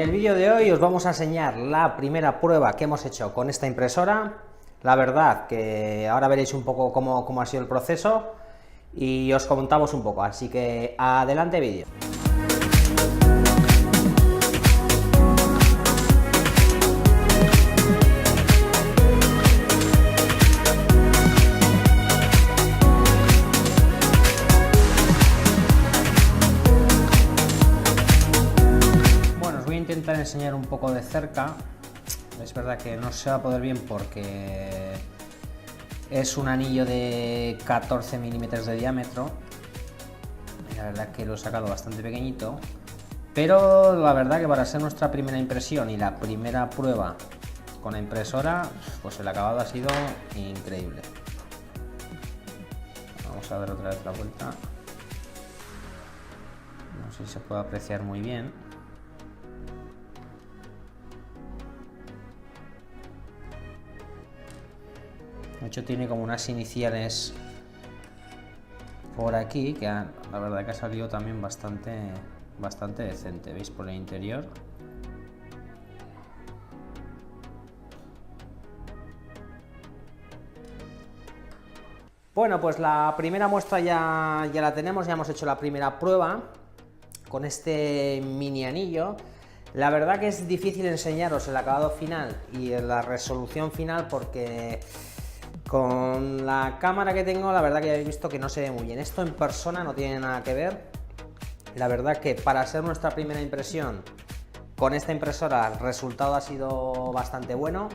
el vídeo de hoy os vamos a enseñar la primera prueba que hemos hecho con esta impresora. La verdad que ahora veréis un poco cómo ha sido el proceso y os contamos un poco, así que adelante vídeo. Intentar enseñar un poco de cerca. Es verdad que no se va a poder bien porque es un anillo de 14 milímetros de diámetro. La verdad que lo he sacado bastante pequeñito, pero la verdad que para ser nuestra primera impresión y la primera prueba con la impresora, pues el acabado ha sido increíble. Vamos a dar otra vez la vuelta. No sé si se puede apreciar muy bien. De hecho tiene como unas iniciales por aquí, que la verdad que ha salido también bastante decente, ¿veis? Por el interior. Bueno, pues la primera muestra ya la tenemos, ya hemos hecho la primera prueba con este mini anillo. La verdad que es difícil enseñaros el acabado final y la resolución final porque con la cámara que tengo, la verdad que ya habéis visto que no se ve muy bien. Esto en persona no tiene nada que ver. La verdad que para ser nuestra primera impresión con esta impresora, el resultado ha sido bastante bueno.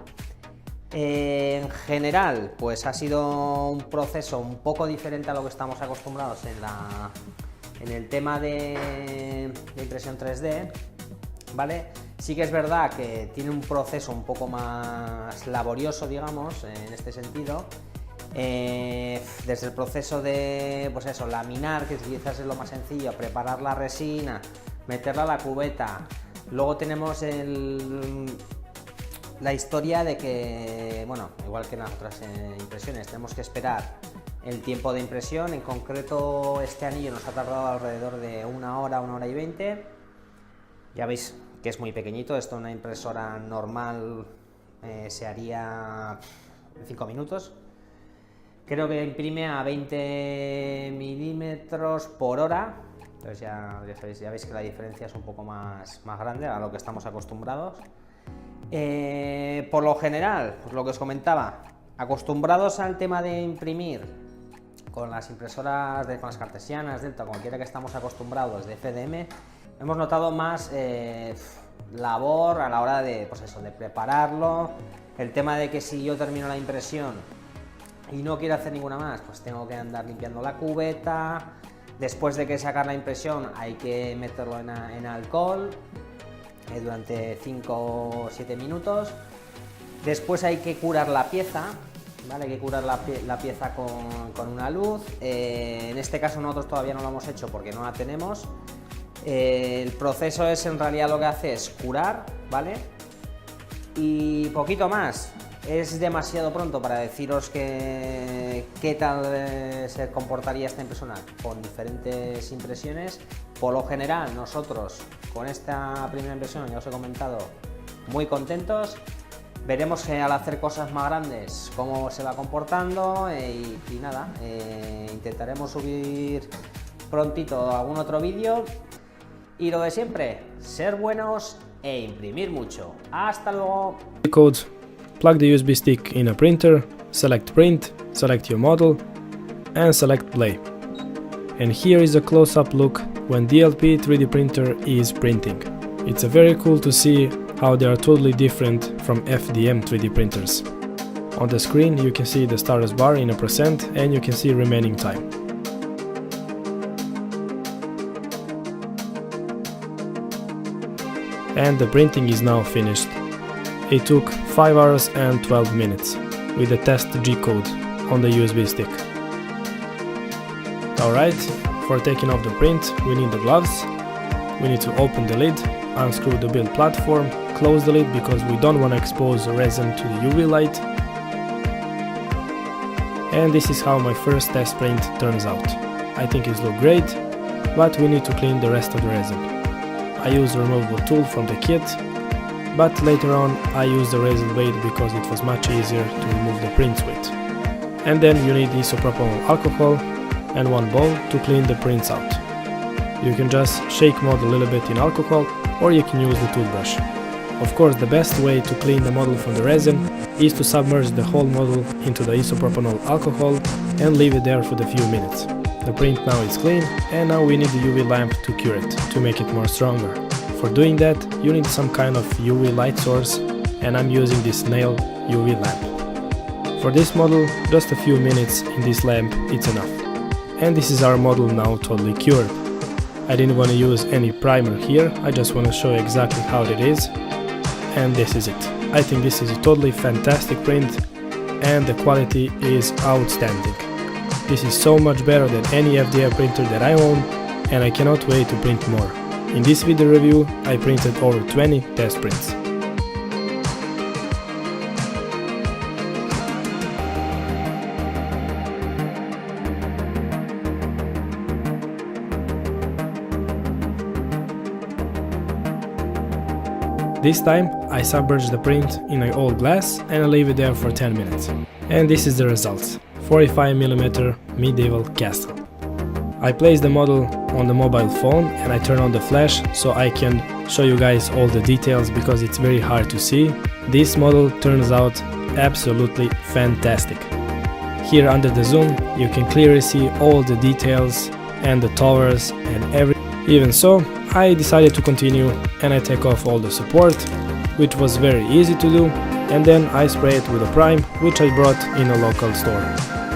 En general, pues ha sido un proceso un poco diferente a lo que estamos acostumbrados en el tema de impresión 3D, ¿vale? Sí que es verdad que tiene un proceso un poco más laborioso, digamos, en este sentido. Desde el proceso de, pues eso, laminar, que quizás es lo más sencillo, preparar la resina, meterla a la cubeta. Luego tenemos la historia de que, bueno, igual que en las otras impresiones, tenemos que esperar el tiempo de impresión. En concreto, este anillo nos ha tardado alrededor de una hora y 20. Ya veis que es muy pequeñito, esto en una impresora normal se haría en 5 minutos. Creo que imprime a 20 milímetros por hora, entonces ya veis que la diferencia es un poco más grande a lo que estamos acostumbrados. Por lo general, pues lo que os comentaba, acostumbrados al tema de imprimir con las impresoras, con las cartesianas, Delta, cualquiera que estamos acostumbrados de FDM, hemos notado más labor a la hora de, pues eso, de prepararlo. El tema de que si yo termino la impresión y no quiero hacer ninguna más, pues tengo que andar limpiando la cubeta. Después de que sacar la impresión hay que meterlo en alcohol durante 5 o 7 minutos. Después hay que curar la pieza, ¿vale? Hay que curar la pieza con una luz. En este caso nosotros todavía no lo hemos hecho porque no la tenemos. El proceso es, en realidad, lo que hace es curar, ¿vale? Y poquito más. Es demasiado pronto para deciros qué tal se comportaría esta impresora con diferentes impresiones. Por lo general, nosotros con esta primera impresión, ya os he comentado, muy contentos. Veremos al hacer cosas más grandes cómo se va comportando y nada, intentaremos subir prontito algún otro vídeo. Y lo de siempre, ser buenos e imprimir mucho. ¡Hasta luego! Code, plug the USB stick in a printer, select print, select your model, and select play. And here is a close-up look when DLP 3D printer is printing. It's very cool to see how they are totally different from FDM 3D printers. On the screen you can see the status bar in a percent and you can see remaining time. And the printing is now finished. It took 5 hours and 12 minutes with the test G code on the USB stick. Alright, for taking off the print we need the gloves. We need to open the lid, unscrew the build platform, close the lid because we don't want to expose the resin to the UV light. And this is how my first test print turns out. I think it looks great, but we need to clean the rest of the resin. I used a removable tool from the kit, but later on I used the resin blade because it was much easier to remove the prints with. And then you need isopropyl alcohol and one bowl to clean the prints out. You can just shake model a little bit in alcohol, or you can use the toothbrush. Of course, the best way to clean the model from the resin is to submerge the whole model into the isopropyl alcohol and leave it there for a few minutes. The print now is clean, and now we need the UV lamp to cure it, to make it more stronger. For doing that, you need some kind of UV light source, and I'm using this nail UV lamp. For this model, just a few minutes in this lamp, it's enough. And this is our model now totally cured. I didn't want to use any primer here, I just want to show you exactly how it is. And this is it. I think this is a totally fantastic print, and the quality is outstanding. This is so much better than any FDM printer that I own, and I cannot wait to print more. In this video review, I printed over 20 test prints. This time I submerged the print in an old glass and I leave it there for 10 minutes. And this is the results. 45mm medieval castle. I place the model on the mobile phone and I turn on the flash so I can show you guys all the details because it's very hard to see. This model turns out absolutely fantastic. Here under the zoom you can clearly see all the details and the towers and everything. Even so, I decided to continue and I take off all the support, which was very easy to do, and then I spray it with a prime, which I brought in a local store.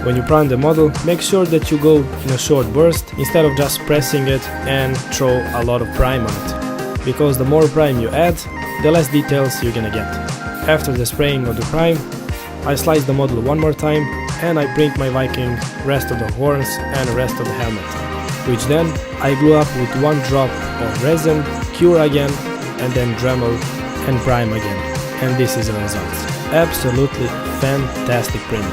When you prime the model, make sure that you go in a short burst instead of just pressing it and throw a lot of prime on it, because the more prime you add, the less details you're gonna get. After the spraying of the prime, I slice the model one more time and I print my Viking, rest of the horns and the rest of the helmet, which then I glue up with one drop of resin, cure again, and then Dremel and prime again. And this is the result. Absolutely fantastic print.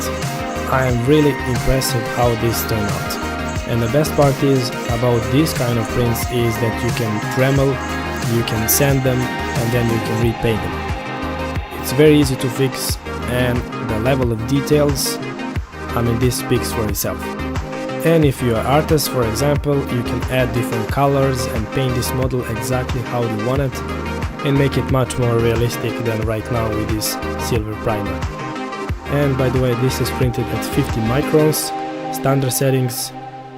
I am really impressed with how this turned out. And the best part is about these kind of prints is that you can Dremel, you can sand them, and then you can repaint them. It's very easy to fix, and the level of details, I mean, this speaks for itself. And if you are an artist, for example, you can add different colors and paint this model exactly how you want it and make it much more realistic than right now with this silver primer. And by the way, this is printed at 50 microns, standard settings,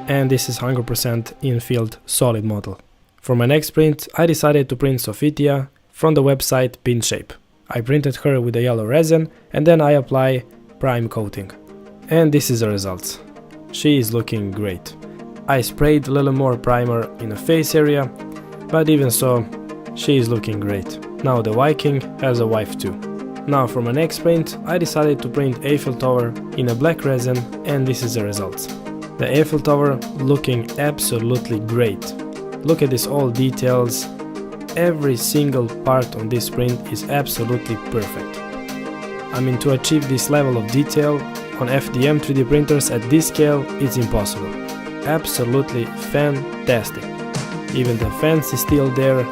and this is 100% in-field solid model. For my next print, I decided to print Sophitia from the website PinShape. I printed her with a yellow resin and then I apply prime coating. And this is the results. She is looking great. I sprayed a little more primer in the face area, but even so, she is looking great. Now the Viking has a wife too. Now for my next print, I decided to print Eiffel Tower in a black resin, and this is the results. The Eiffel Tower looking absolutely great. Look at this all details. Every single part on this print is absolutely perfect. I mean, to achieve this level of detail on FDM 3D printers at this scale, it's impossible. Absolutely fantastic. Even the fence is still there,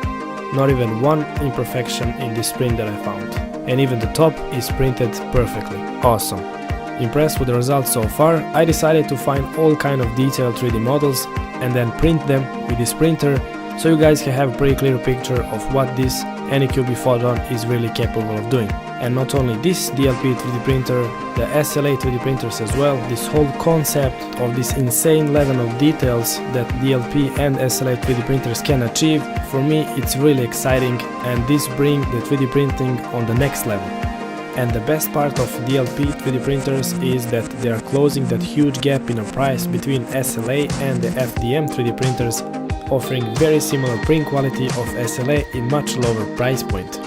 not even one imperfection in this print that I found. And even the top is printed perfectly. Awesome. Impressed with the results so far, I decided to find all kind of detailed 3D models and then print them with this printer so you guys can have a pretty clear picture of what this Anycubic Photon is really capable of doing. And not only this DLP 3D printer, the SLA 3D printers as well, this whole concept of this insane level of details that DLP and SLA 3D printers can achieve, for me it's really exciting, and this brings the 3D printing on the next level. And the best part of DLP 3D printers is that they are closing that huge gap in a price between SLA and the FDM 3D printers, offering very similar print quality of SLA in much lower price point.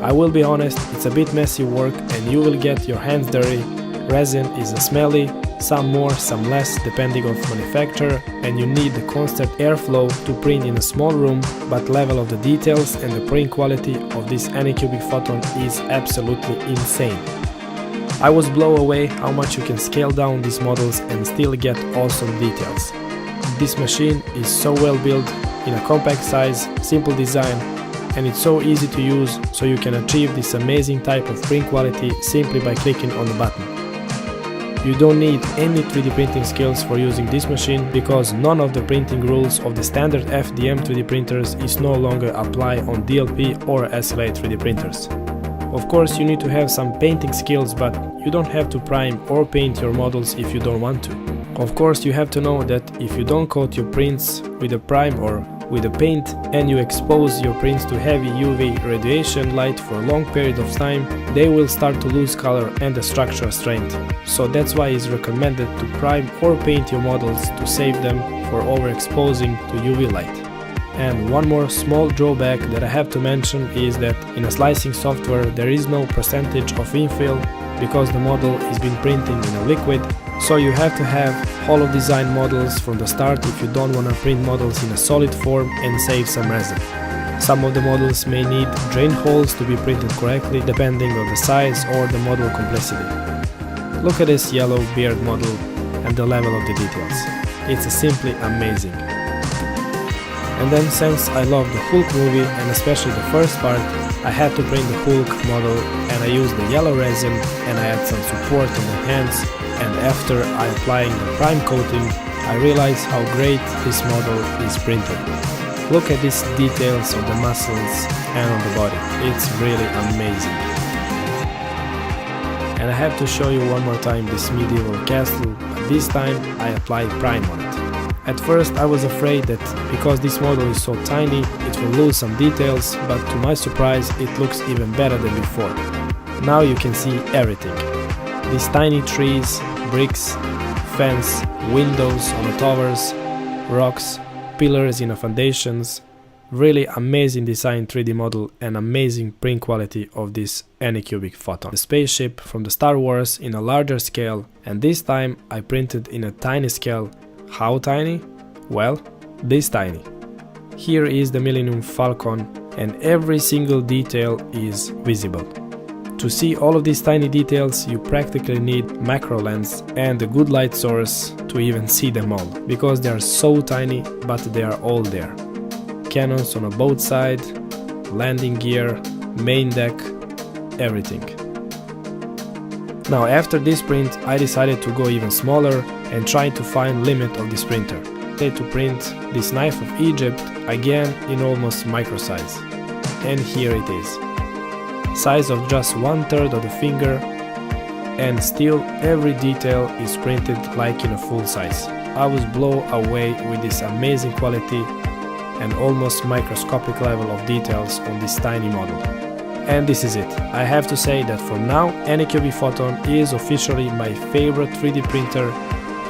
I will be honest, it's a bit messy work and you will get your hands dirty. Resin is smelly, some more, some less depending on manufacturer, and you need the constant airflow to print in a small room, but level of the details and the print quality of this Anycubic Photon is absolutely insane. I was blown away how much you can scale down these models and still get awesome details. This machine is so well built in a compact size, simple design, and it's so easy to use, so you can achieve this amazing type of print quality simply by clicking on the button. You don't need any 3D printing skills for using this machine, because none of the printing rules of the standard FDM 3D printers is no longer apply on DLP or SLA 3D printers. Of course, you need to have some painting skills, but you don't have to prime or paint your models if you don't want to. Of course, you have to know that if you don't coat your prints with a prime or with a paint and you expose your prints to heavy UV radiation light for a long period of time, they will start to lose color and the structural strength. So that's why it's recommended to prime or paint your models to save them for overexposing to UV light. And one more small drawback that I have to mention is that in a slicing software there is no percentage of infill, because the model is being printed in a liquid, so you have to have hollow design models from the start if you don't want to print models in a solid form and save some resin. Some of the models may need drain holes to be printed correctly depending on the size or the model complexity. Look at this yellow beard model and the level of the details. It's simply amazing. And then, since I love the Hulk movie and especially the first part, I had to print the Hulk model, and I used the yellow resin and I had some support on the hands, and after I applying the prime coating I realized how great this model is printed. Look at these details of the muscles and on the body, it's really amazing. And I have to show you one more time this medieval castle, but this time I applied prime on it. At first I was afraid that because this model is so tiny it will lose some details, but to my surprise it looks even better than before. Now you can see everything. These tiny trees, bricks, fence, windows on the towers, rocks, pillars in the foundations. Really amazing design 3D model and amazing print quality of this Anycubic Photon. The spaceship from the Star Wars in a larger scale, and this time I printed in a tiny scale. How tiny? Well, this tiny. Here is the Millennium Falcon and every single detail is visible. To see all of these tiny details you practically need macro lens and a good light source to even see them all, because they are so tiny but they are all there. Cannons on a boat side, landing gear, main deck, everything. Now after this print I decided to go even smaller and try to find limit of this printer. I had to print this knife of Egypt again in almost micro size. And here it is. Size of just 1/3 of the finger, and still every detail is printed like in a full size. I was blown away with this amazing quality and almost microscopic level of details on this tiny model. And this is it. I have to say that for now Anycubic Photon is officially my favorite 3D printer,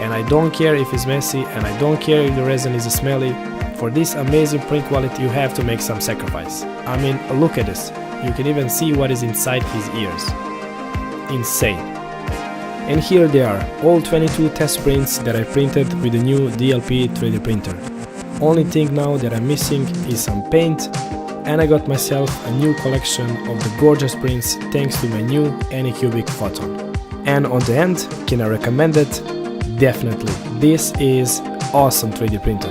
and I don't care if it's messy and I don't care if the resin is smelly. For this amazing print quality you have to make some sacrifice. I mean, look at this. You can even see what is inside his ears. Insane. And here they are, all 22 test prints that I printed with the new DLP 3D printer. Only thing now that I'm missing is some paint, and I got myself a new collection of the gorgeous prints thanks to my new Anycubic Photon. And on the end, can I recommend it? Definitely. This is awesome 3D printer.